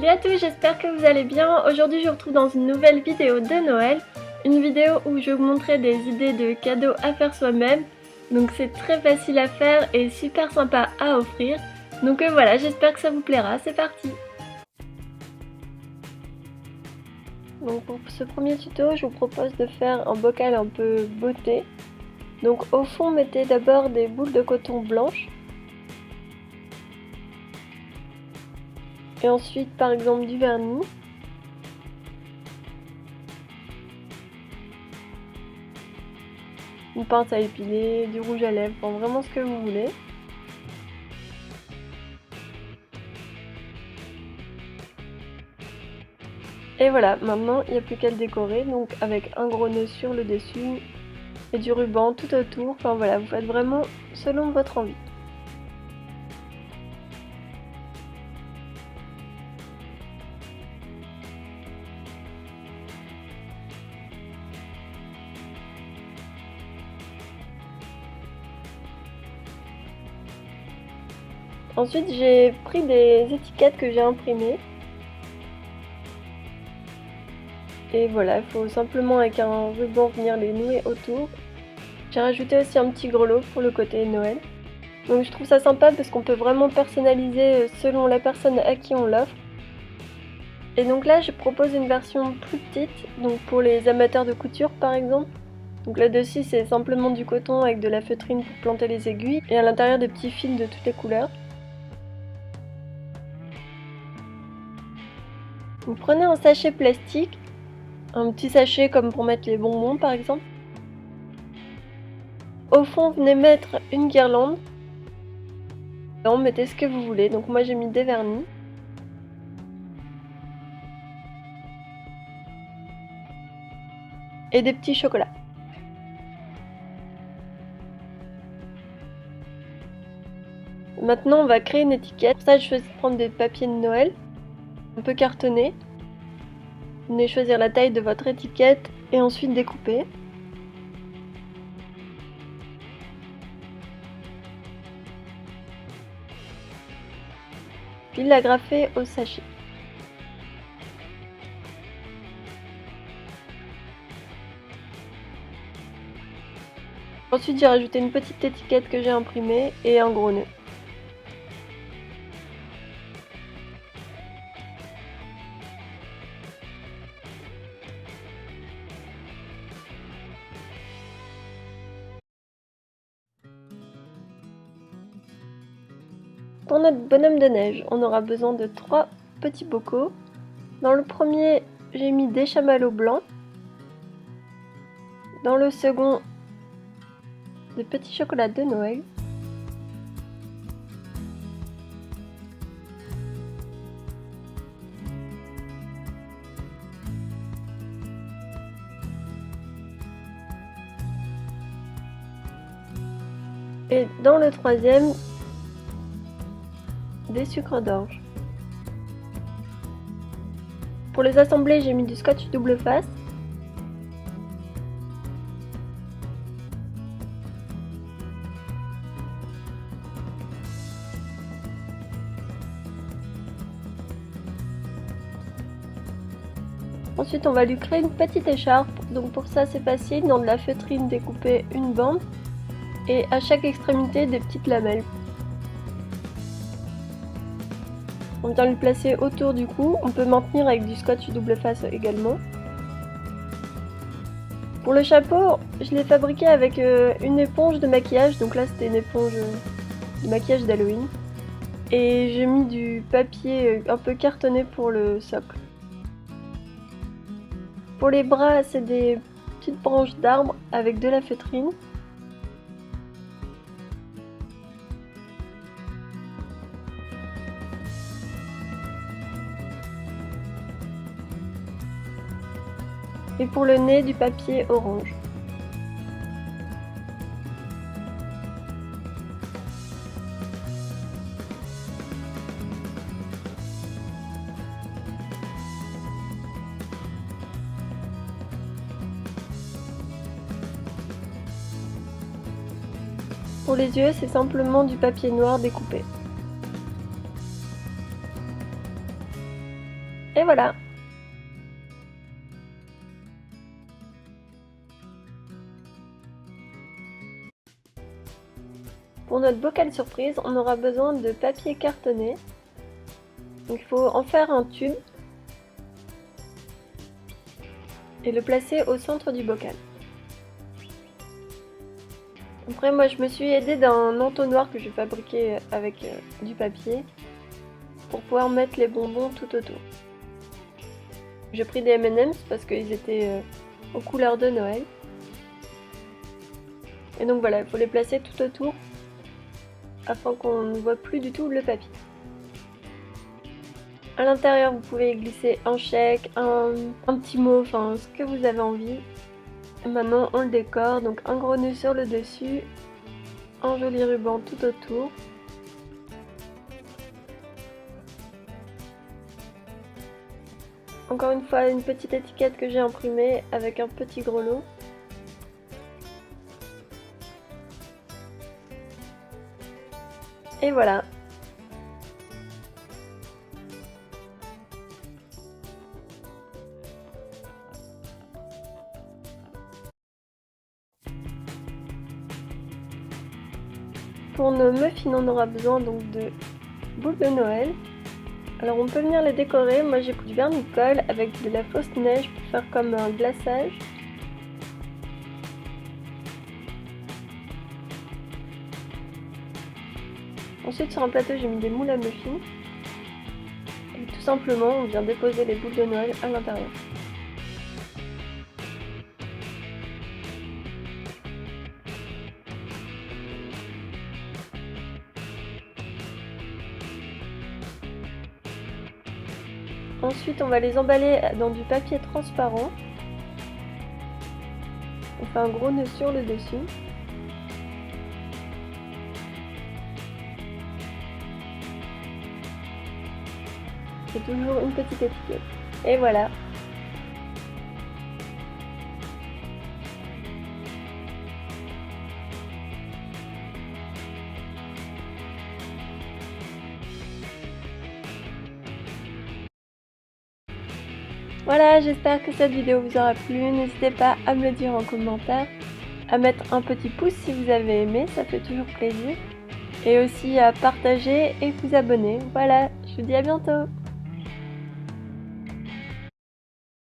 Salut à tous, j'espère que vous allez bien. Aujourd'hui je vous retrouve dans une nouvelle vidéo de Noël. Une vidéo où je vous montrerai des idées de cadeaux à faire soi-même. Donc c'est très facile à faire et super sympa à offrir. Donc voilà, j'espère que ça vous plaira, c'est parti. Donc pour ce premier tuto, je vous propose de faire un bocal un peu beauté. Donc au fond, mettez d'abord des boules de coton blanches. Et ensuite par exemple du vernis. Une pince à épiler, du rouge à lèvres, enfin vraiment ce que vous voulez. Et voilà, maintenant il n'y a plus qu'à le décorer, donc avec un gros nœud sur le dessus et du ruban tout autour. Enfin voilà, vous faites vraiment selon votre envie. Ensuite, j'ai pris des étiquettes que j'ai imprimées. Et voilà, il faut simplement avec un ruban venir les nouer autour. J'ai rajouté aussi un petit grelot pour le côté Noël. Donc je trouve ça sympa parce qu'on peut vraiment personnaliser selon la personne à qui on l'offre. Et donc là, je propose une version plus petite, donc pour les amateurs de couture par exemple. Donc là-dessus, c'est simplement du coton avec de la feutrine pour planter les aiguilles et à l'intérieur des petits fils de toutes les couleurs. Vous prenez un sachet plastique, un petit sachet comme pour mettre les bonbons par exemple. Au fond, venez mettre une guirlande. Là, mettez ce que vous voulez, donc moi j'ai mis des vernis. Et des petits chocolats. Maintenant on va créer une étiquette. Pour ça je vais prendre des papiers de Noël, un peu cartonnés. Vous venez choisir la taille de votre étiquette et ensuite découper. Puis l'agrafer au sachet. Ensuite j'ai rajouté une petite étiquette que j'ai imprimée et un gros nœud. Pour notre bonhomme de neige, on aura besoin de 3 petits bocaux. Dans le premier, j'ai mis des chamallows blancs. Dans le second, des petits chocolats de Noël. Et dans le troisième, des sucres d'orge. Pour les assembler, j'ai mis du scotch double face. Ensuite, on va lui créer une petite écharpe. Donc pour ça, c'est facile. Dans de la feutrine, découper une bande et à chaque extrémité des petites lamelles. On vient le placer autour du cou. On peut maintenir avec du scotch double face également. Pour le chapeau, je l'ai fabriqué avec une éponge de maquillage. Donc là, c'était une éponge de maquillage d'Halloween. Et j'ai mis du papier un peu cartonné pour le socle. Pour les bras, c'est des petites branches d'arbres avec de la feutrine. Et pour le nez, du papier orange. Pour les yeux, c'est simplement du papier noir découpé. voilà. Pour notre bocal surprise, on aura besoin de papier cartonné. Donc il faut en faire un tube et le placer au centre du bocal. Après moi je me suis aidée d'un entonnoir que j'ai fabriqué avec du papier pour pouvoir mettre les bonbons tout autour. J'ai pris des M&M's parce qu'ils étaient aux couleurs de Noël. Et donc voilà, il faut les placer tout autour afin qu'on ne voit plus du tout le papier. À l'intérieur, vous pouvez glisser un chèque, un petit mot, enfin ce que vous avez envie. Et maintenant, on le décore, donc un gros nœud sur le dessus, un joli ruban tout autour. Encore une fois, une petite étiquette que j'ai imprimée avec un petit grelot. Et voilà. Pour nos muffins, on aura besoin donc de boules de Noël. Alors on peut venir les décorer. Moi j'ai pris du vernis-colle avec de la fausse neige pour faire comme un glaçage. Ensuite sur un plateau j'ai mis des moules à muffins. Et tout simplement on vient déposer les boules de Noël à l'intérieur. Ensuite on va les emballer dans du papier transparent. On fait un gros nœud sur le dessus. Et toujours une petite étiquette. Et voilà. Voilà, j'espère que cette vidéo vous aura plu. N'hésitez pas à me le dire en commentaire, à mettre un petit pouce si vous avez aimé, ça fait toujours plaisir. Et aussi à partager et vous abonner. Voilà, je vous dis à bientôt.